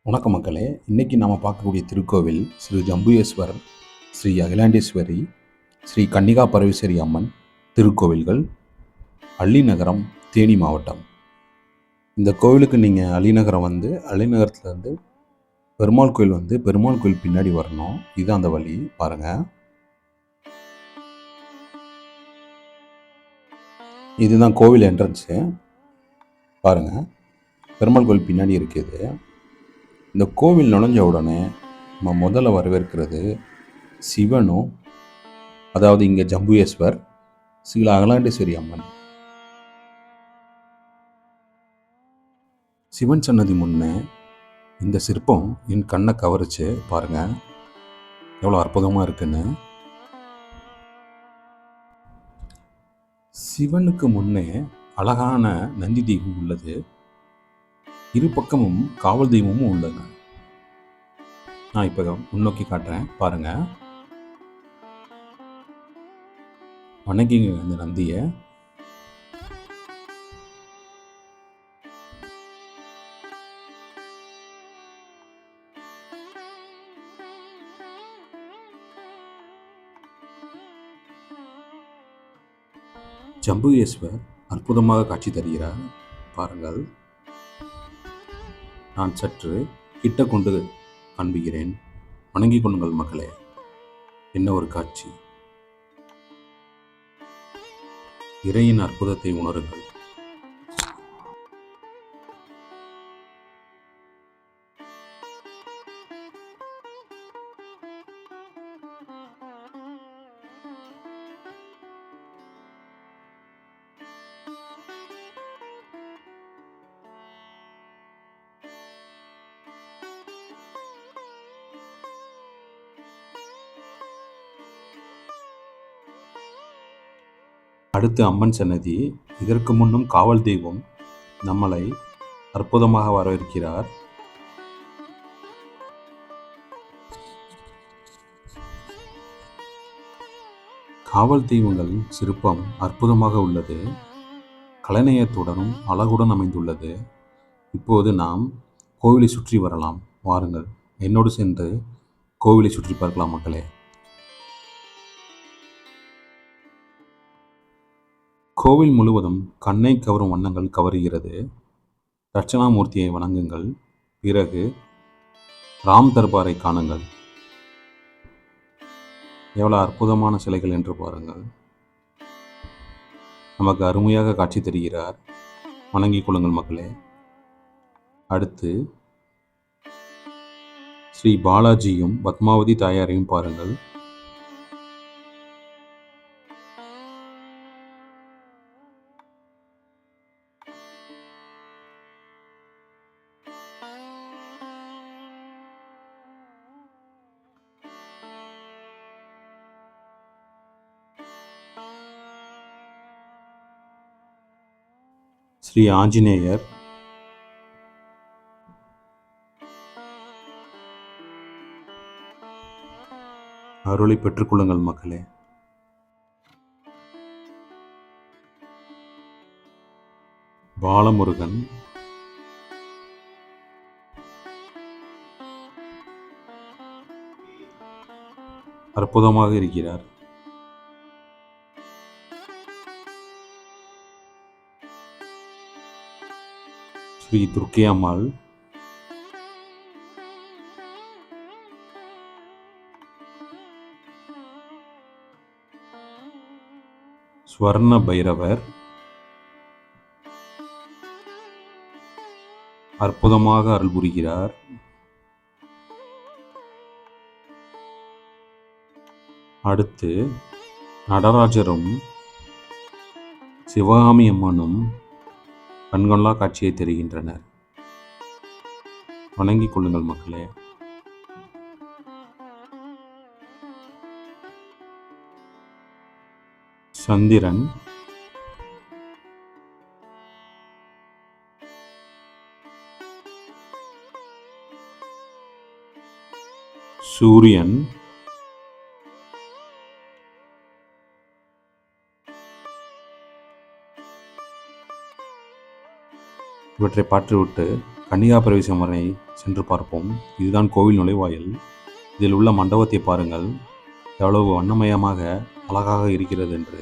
வணக்கம் மக்களே. இன்னைக்கு நாம் பார்க்கக்கூடிய திருக்கோவில் ஸ்ரீ ஜம்புகேஸ்வரர், ஸ்ரீ அகிலாண்டேஸ்வரி, ஸ்ரீ கன்னிகா பரமேஸ்வரி அம்மன் திருக்கோவில்கள், அள்ளிநகரம், தேனி மாவட்டம். இந்த கோவிலுக்கு நீங்கள் அள்ளிநகரம் அள்ளிநகரத்துலேருந்து பெருமாள் கோயில் பெருமாள் கோயில் பின்னாடி வரணும். இது அந்த வழி பாருங்கள். இதுதான் கோவில் என்ட்ரன்ஸு பாருங்கள். பெருமாள் கோயில் பின்னாடி இருக்குது. இந்த கோவில் நுழைஞ்ச உடனே நம்ம முதல்ல வரவேற்கிறது சிவனும், அதாவது இங்கே ஜம்புகேஸ்வர், ஸ்ரீ அகிலாண்டேஸ்வரி அம்மன். சிவன் சன்னதி முன்னே இந்த சிற்பம் என் கண்ணை கவரிச்சு பாருங்க, எவ்வளோ அற்புதமாக இருக்குன்னு. சிவனுக்கு முன்னே அழகான நந்தி தெய்வம் உள்ளது. இரு பக்கமும் காவல் தெய்வமும் உள்ளது. நான் இப்போ முன்னோக்கி காட்டுறேன் பாருங்க. வணங்கிங்க அந்த நந்தியை. ஜம்புகேஸ்வர் அற்புதமாக காட்சி தருகிறார் பாருங்கள். நான் சற்று கிட்ட கொண்டு காண்பிக்கிறேன். வணங்கி கொள்ளுங்கள் மக்களே. என்ன ஒரு காட்சி! இறையின் அற்புதத்தை உணருங்கள். அடுத்து அம்மன் சன்னதி. இதற்கு முன்னும் காவல் தெய்வம் நம்மளை அற்புதமாக வரவேற்கிறார். காவல் தெய்வங்கள் சிற்பம் அற்புதமாக உள்ளது. கலைநயத்துடனும் அழகுடன் அமைந்துள்ளது. இப்போது நாம் கோவிலை சுற்றி வரலாம். வாருங்கள், என்னோடு சென்று கோவிலை சுற்றி பார்க்கலாம் மக்களே. கோவில் முழுவதும் கண்ணை கவரும் வண்ணங்கள் கவருகிறது. தட்சணாமூர்த்தியை வணங்குங்கள். பிறகு ராம் தர்பாரை காணுங்கள். எவ்வளோ அற்புதமான சிலைகள் என்று பாருங்கள். நமக்கு அருமையாக காட்சி தருகிறார். வணங்கிக் கொள்ளுங்கள் மக்களே. அடுத்து ஸ்ரீ பாலாஜியும் பத்மாவதி தாயாரையும் பாருங்கள். ஸ்ரீ ஆஞ்சநேயர், அருளை பெற்றுக்கொள்ளுங்கள் மக்களே. பாலமுருகன், அற்புதமாக இருக்கிறார். ஸ்ரீ துர்க்கை அம்மாள், ஸ்வர்ண பைரவர் அற்புதமாக அருள் புரிகிறார். அடுத்து நடராஜரும் சிவகாமி அம்மனும் கண்கொள்ளா காட்சியை தருகின்றனர். வணங்கிக் கொள்ளுங்கள் மக்களே. சந்திரன், சூரியன், இவற்றை பாற்றுவிட்டு கன்னிகா பரமேஸ்வரனை சென்று பார்ப்போம். இதுதான் கோவில் நுழைவாயில். இதில் உள்ள மண்டபத்தை பாருங்கள், எவ்வளவு வண்ணமயமாக அழகாக இருக்கிறது என்று.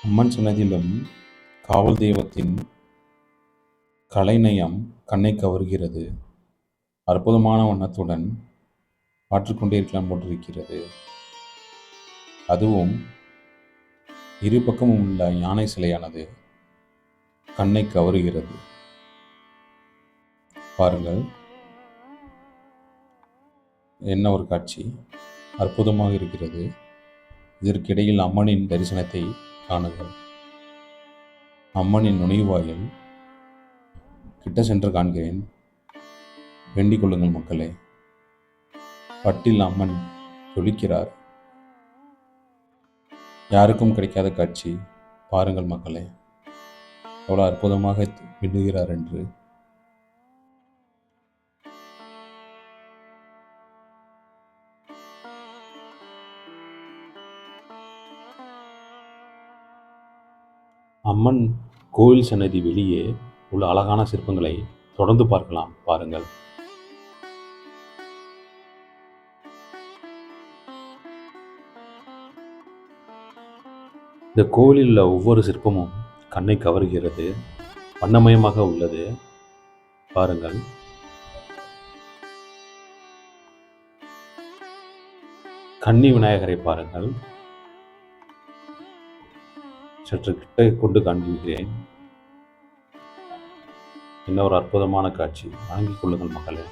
அம்மன் சன்னதியிலும் காவல் தெய்வத்தின் கலைநயம் கண்ணை கவர்கிறது. அற்புதமான வண்ணத்துடன் பார்த்துக்கொண்டே இருக்கலாம் போட்டிருக்கிறது. அதுவும் இரு பக்கமும் உள்ள யானை சிலையானது கண்ணை கவருகிறது. பாருங்கள், என்ன ஒரு காட்சி, அற்புதமாக இருக்கிறது. இதற்கிடையில் அம்மனின் தரிசனத்தை காணுங்கள். அம்மனின் நுழைவாயில் கிட்ட சென்று காண்கிறேன். வேண்டிக் கொள்ளுங்கள் மக்களே. பட்டில் அம்மன் ஜொலிக்கிறார். யாருக்கும் கிடைக்காத காட்சி. பாருங்கள் மக்களே, எவ்வளோ அற்புதமாக மின்னுகிறார் என்று. அம்மன் கோவில் சன்னதி வெளியே உள்ள அழகான சிற்பங்களை தொடர்ந்து பார்க்கலாம். பாருங்கள். இந்த கோவிலில் உள்ள ஒவ்வொரு சிற்பமும் கண்ணை கவர்கிறது. வண்ணமயமாக உள்ளது. பாருங்கள். கன்னி விநாயகரை பாருங்கள். சற்று கிட்ட கொண்டு காண்பிக்கிறேன். என்ன ஒரு அற்புதமான காட்சி. வாங்கிக் கொள்ளுங்கள் மக்களே.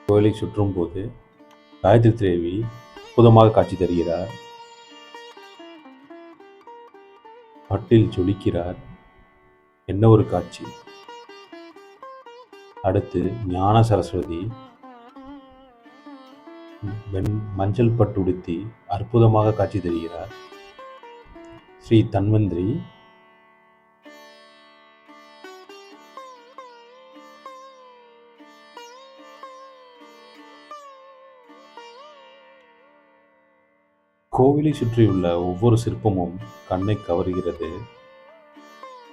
கோயிலை சுற்றும் போது காயத்ரி தேவி அற்புதமாக காட்சி தருகிறார். பட்டில் ஜொலிக்கிறார். என்ன ஒரு காட்சி. அடுத்து ஞான சரஸ்வதி மஞ்சள் பட்டு உடுத்தி அற்புதமாக காட்சி தருகிறார். ஸ்ரீ தன்வந்திரி கோவிலை சுற்றியுள்ள ஒவ்வொரு சிற்பமும் கண்ணை கவர்கிறது.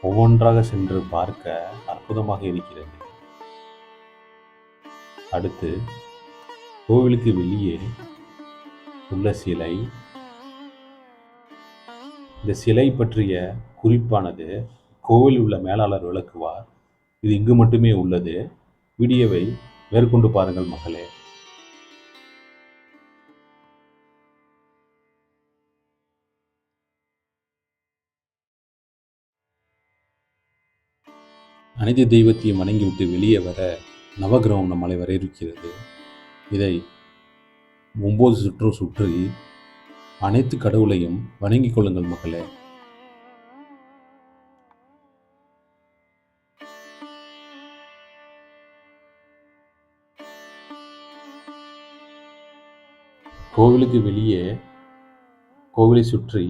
ஒவ்வொன்றாக சென்று பார்க்க அற்புதமாக இருக்கிறது. அடுத்து கோவிலுக்கு வெளியே உள்ள சிலை. இந்த சிலை பற்றிய குறிப்பானது கோவில் உள்ள மேலாளர் விளக்குவார். இது இங்கு மட்டுமே உள்ளது. வீடியோவை மேற்கொண்டு பாருங்கள் மக்களே. அனைத்து தெய்வத்தையும் வணங்கிவிட்டு வெளியே வர நவகிரகம் நம்மளை வரவேற்கிறது. இதை 9 சுற்று சுற்றி அனைத்து கடவுளையும் வணங்கிக் கொள்ளுங்கள் மக்களே. கோவிலுக்கு வெளியே கோவிலை சுற்றி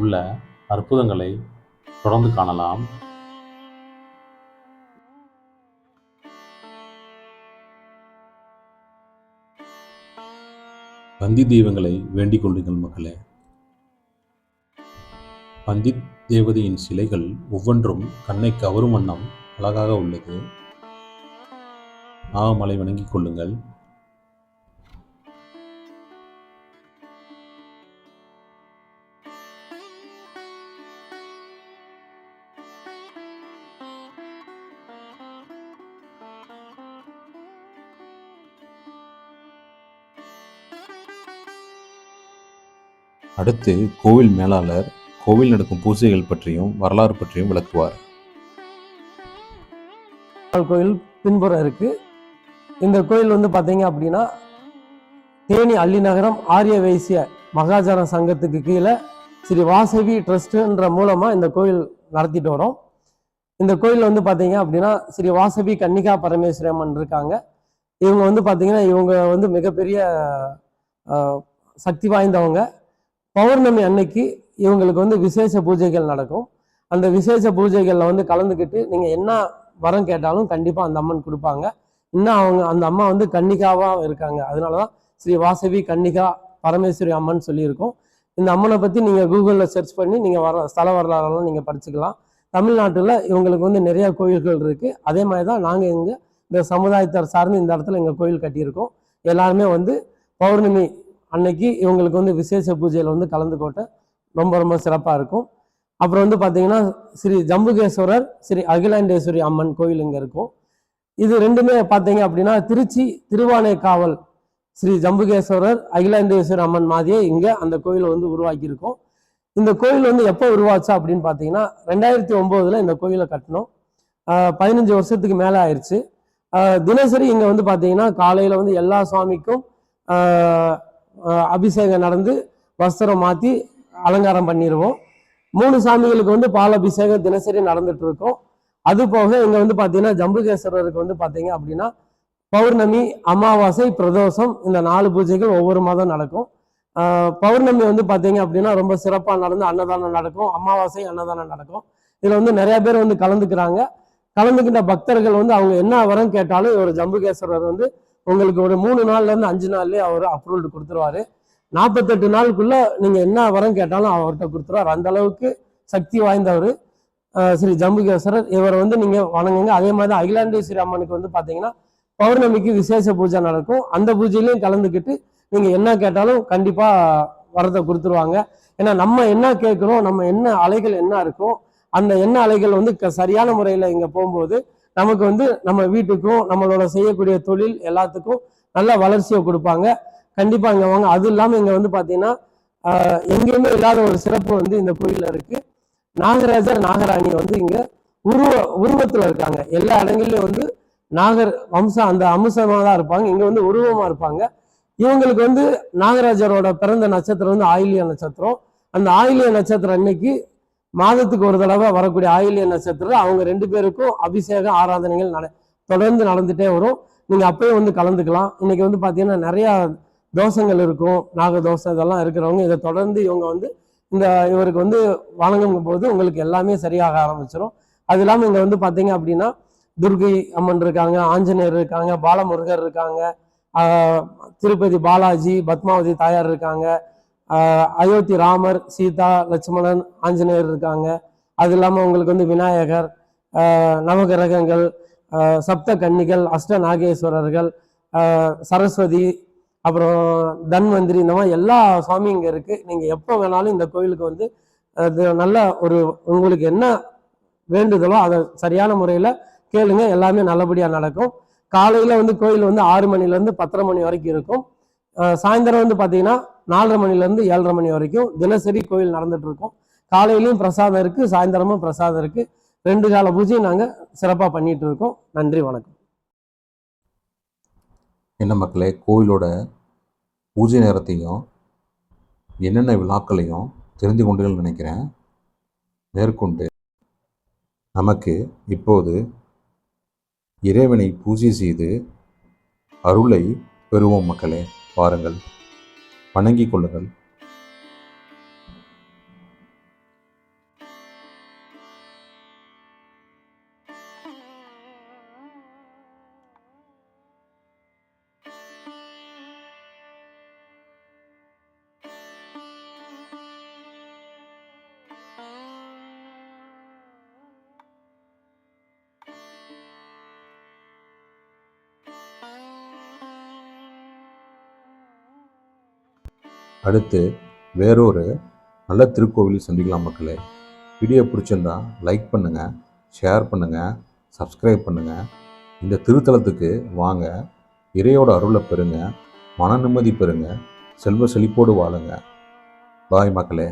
உள்ள அற்புதங்களை தொடர்ந்து காணலாம். பந்தி தெய்வங்களை வேண்டிக் கொள்ளுங்கள் மக்களே. பந்தி தேவதையின் சிலைகள் ஒவ்வொன்றும் கண்ணை கவரும் வண்ணம் அழகாக உள்ளது. நாகமலை வணங்கிக் கொள்ளுங்கள். அடுத்து கோவில் மேலாளர் கோவில் நடக்கும் பூஜைகள் பற்றியும் வரலாறு பற்றியும் விளக்குவார். கோயில் பின்புறம் இருக்கு. இந்த கோயில் வந்து பார்த்தீங்க அப்படின்னா தேனி அள்ளிநகரம் ஆரிய வைசிய மகாஜன சங்கத்துக்கு கீழே ஸ்ரீ வாசவி ட்ரஸ்ட்ன்ற மூலமா இந்த கோயில் நடத்திட்டு வரோம். இந்த கோயில் வந்து பார்த்தீங்க அப்படின்னா ஸ்ரீ வாசவி கன்னிகா பரமேஸ்வரி அம்மன் இருக்காங்க. இவங்க வந்து பார்த்தீங்கன்னா இவங்க வந்து மிகப்பெரிய சக்தி வாய்ந்தவங்க. பௌர்ணமி அன்னைக்கு இவங்களுக்கு வந்து விசேஷ பூஜைகள் நடக்கும். அந்த விசேஷ பூஜைகளில் வந்து கலந்துக்கிட்டு நீங்கள் என்ன வரம் கேட்டாலும் கண்டிப்பாக அந்த அம்மன் கொடுப்பாங்க. இன்னும் அவங்க அந்த அம்மா வந்து கன்னிகாவாக இருக்காங்க. அதனால தான் ஸ்ரீ வாசவி கன்னிகா பரமேஸ்வரி அம்மன் சொல்லியிருக்கோம். இந்த அம்மனை பற்றி நீங்கள் கூகுளில் சர்ச் பண்ணி நீங்கள் ஸ்தல வரலாறுலாம் நீங்கள் படிச்சுக்கலாம். தமிழ்நாட்டில் இவங்களுக்கு வந்து நிறைய கோயில்கள் இருக்குது. அதே மாதிரி தான் நாங்கள் இந்த சமுதாயத்தார் சார்ந்து இந்த இடத்துல எங்கள் கோயில் கட்டியிருக்கோம். எல்லாருமே வந்து பௌர்ணமி அன்னைக்கு இவங்களுக்கு வந்து விசேஷ பூஜையில் வந்து கலந்துக்கோட்ட ரொம்ப ரொம்ப சிறப்பாக இருக்கும். அப்புறம் வந்து பார்த்தீங்கன்னா ஸ்ரீ ஜம்புகேஸ்வரர், ஸ்ரீ அகிலாண்டேஸ்வரி அம்மன் கோயில் இங்கே இருக்கும். இது ரெண்டுமே பார்த்தீங்க அப்படின்னா திருச்சி திருவானைக்காவல் ஸ்ரீ ஜம்புகேஸ்வரர் அகிலாண்டேஸ்வரி அம்மன் மாதிரியே இங்கே அந்த கோயிலை வந்து உருவாக்கியிருக்கோம். இந்த கோயில் வந்து எப்போ உருவாச்சா அப்படின்னு பார்த்தீங்கன்னா 2009 இந்த கோயிலை கட்டணும். 15 வருஷத்துக்கு மேலே ஆயிடுச்சு. தினசரி இங்கே வந்து பார்த்தீங்கன்னா காலையில் வந்து எல்லா சுவாமிக்கும் அபிஷேகம் நடந்து வஸ்திரம் மாற்றி அலங்காரம் பண்ணிடுவோம். 3 சாமிகளுக்கு வந்து பால் அபிஷேகம் தினசரி நடந்துட்டு இருக்கும். அது போக இங்கே வந்து பார்த்தீங்கன்னா ஜம்புகேஸ்வரருக்கு வந்து பார்த்தீங்க அப்படின்னா பௌர்ணமி, அமாவாசை, பிரதோஷம் இந்த 4 பூஜைகள் ஒவ்வொரு மாதம் நடக்கும். பௌர்ணமி வந்து பார்த்தீங்க அப்படின்னா ரொம்ப சிறப்பாக நடந்து அன்னதானம் நடக்கும். அமாவாசை அன்னதானம் நடக்கும். இதில் வந்து நிறைய பேர் வந்து கலந்துக்கிறாங்க. கலந்துக்கிட்ட பக்தர்கள் வந்து அவங்க என்ன வரம் கேட்டாலும் ஒரு ஜம்புகேஸ்வரர் வந்து உங்களுக்கு ஒரு 3 நாள்லேருந்து 5 நாள்லேயே அவர் அப்ரூவல் கொடுத்துருவாரு. 48 நாளுக்குள்ள நீங்கள் என்ன வரம் கேட்டாலும் அவர்கிட்ட கொடுத்துருவார். அந்த அளவுக்கு சக்தி வாய்ந்தவர் ஸ்ரீ ஜம்புகேஸ்வரர். இவரை வந்து நீங்கள் வணங்குங்க. அதே மாதிரி தான் அகிலாண்டேஸ்வரி அம்மனுக்கு வந்து பார்த்தீங்கன்னா பௌர்ணமிக்கு விசேஷ பூஜை நடக்கும். அந்த பூஜையிலையும் கலந்துக்கிட்டு நீங்கள் என்ன கேட்டாலும் கண்டிப்பாக வரத்தை கொடுத்துருவாங்க. ஏன்னா நம்ம என்ன கேட்குறோம், நம்ம என்ன அலைகள் என்ன இருக்கோ அந்த எண்ண அலைகள் வந்து சரியான முறையில் இங்கே போகும்போது நமக்கு வந்து நம்ம வீட்டுக்கும் நம்மளோட செய்யக்கூடிய தொழில் எல்லாத்துக்கும் நல்ல வளர்ச்சியை கொடுப்பாங்க. கண்டிப்பாக இங்கே வாங்க. அது இல்லாமல் இங்கே வந்து பார்த்தீங்கன்னா எங்கேயுமே இல்லாத ஒரு சிறப்பு வந்து இந்த கோயிலில் இருக்குது. நாகராஜர் நாகராணி வந்து இங்கே உருவத்தில் இருக்காங்க. எல்லா இடங்கள்லையும் வந்து நாகர் வம்சம் அந்த அம்சமாக தான் இருப்பாங்க. இங்கே வந்து உருவமாக இருப்பாங்க. இவங்களுக்கு வந்து நாகராஜரோட பிறந்த நட்சத்திரம் வந்து ஆயில்ய நட்சத்திரம். அந்த ஆயில்ய நட்சத்திரம் அன்னைக்கு மாதத்துக்கு ஒரு தடவை வரக்கூடிய ஆயில்ய நட்சத்திரம் அவங்க 2 பேருக்கும் அபிஷேகம் ஆராதனைகள் தொடர்ந்து நடந்துட்டே வரும். நீங்கள் அப்பயே வந்து கலந்துக்கலாம். இன்னைக்கு வந்து பார்த்தீங்கன்னா நிறையா தோஷங்கள் இருக்கும், நாக தோஷம் இதெல்லாம் இருக்கிறவங்க இதை தொடர்ந்து இவங்க வந்து இவருக்கு வந்து வணங்கும் போது உங்களுக்கு எல்லாமே சரியாக ஆரம்பிச்சிடும். அது இல்லாமல் இங்கே வந்து பார்த்தீங்க அப்படின்னா துர்கை அம்மன் இருக்காங்க, ஆஞ்சநேயர் இருக்காங்க, பாலமுருகர் இருக்காங்க, திருப்பதி பாலாஜி, பத்மாவதி தாயார் இருக்காங்க, அயோத்தி ராமர், சீதா, லட்சுமணன், ஆஞ்சநேயர் இருக்காங்க. அது இல்லாமல் உங்களுக்கு வந்து விநாயகர், நவகிரகங்கள், சப்த கன்னிகள், அஷ்ட நாகேஸ்வரர்கள், சரஸ்வதி, அப்புறம் தன்வந்திரி, இந்த மாதிரி எல்லா சுவாமியும் இங்கே இருக்குது. நீங்கள் எப்போ வேணாலும் இந்த கோயிலுக்கு வந்து நல்ல ஒரு உங்களுக்கு என்ன வேண்டுதலோ அதை சரியான முறையில் கேளுங்க. எல்லாமே நல்லபடியாக நடக்கும். காலையில் வந்து கோயில் வந்து 6 மணிலேருந்து 10:30 மணி வரைக்கும் இருக்கும். சாயந்தரம் வந்து பார்த்தீங்கன்னா 4:30 மணிலேருந்து 7:30 மணி வரைக்கும் தினசரி கோயில் நடந்துட்டு இருக்கும். காலையிலையும் பிரசாதம் இருக்குது, சாயந்தரமும் பிரசாதம் இருக்குது. 2 கால பூஜையும் நாங்கள் சிறப்பாக பண்ணிட்டு இருக்கோம். நன்றி, வணக்கம். என்ன மக்களே, கோயிலோட பூஜை நேரத்தையும் என்னென்ன விழாக்களையும் தெரிந்து கொண்டீங்கன்னு நினைக்கிறேன். மேற்கொண்டு நமக்கு இப்போது இறைவனை பூஜை செய்து அருளை பெறுவோம் மக்களே. பாருங்கள், வணங்கிக் கொள்ளுங்கள். அடுத்து வேறொரு நல்ல திருக்கோவிலில் சந்திக்கலாம் மக்களே. வீடியோ பிடிச்சிருந்தா லைக் பண்ணுங்கள், ஷேர் பண்ணுங்கள், சப்ஸ்கிரைப் பண்ணுங்கள். இந்த திருத்தலத்துக்கு வாங்க, இறையோட அருளை பெறுங்க, மன நிம்மதி பெறுங்க, செல்வ செழிப்போடு வாழுங்க. பாய் மக்களே.